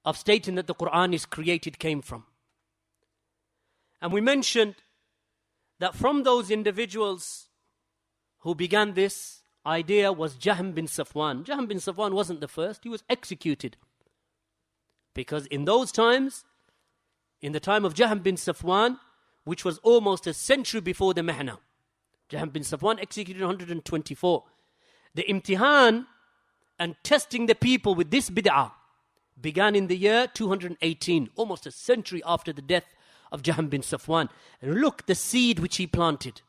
of stating that the Quran is created came from. And we mentioned that from those individuals who began this idea was Jahm bin Safwan. Jahm bin Safwan wasn't the first, he was executed. Because in those times, in the time of Jahm bin Safwan, which was almost a century before the Mihna, Jahm bin Safwan executed in 124. The imtihan and testing the people with this bid'ah began in the year 218, almost a century after the death of Jahm bin Safwan. And look, the seed which he planted.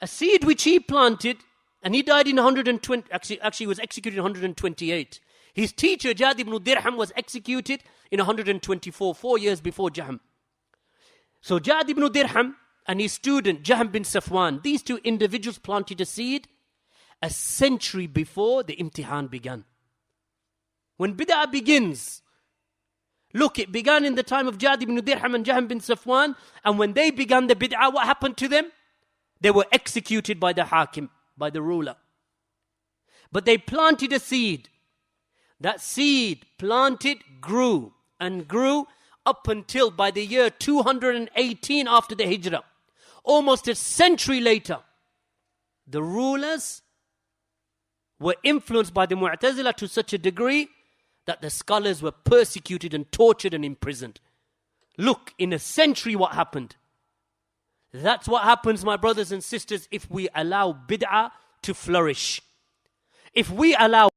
A seed which he planted, and he died in 120, actually he was executed in 128. His teacher, Jad ibn Dirham, was executed in 124, 4 years before Jahm. So Jad ibn Dirham and his student, Jahm bin Safwan, these two individuals planted a seed a century before the imtihan began. When bid'ah begins, look, it began in the time of Jad ibn Dirham and Jahm bin Safwan, and when they began the bid'ah, what happened to them? They were executed by the hakim, by the ruler. But they planted a seed. That seed planted grew and grew up until by the year 218 after the Hijrah. Almost a century later, the rulers were influenced by the Mu'tazila to such a degree that the scholars were persecuted and tortured and imprisoned. Look, in a century what happened. That's what happens, my brothers and sisters, if we allow bid'ah to flourish. If we allow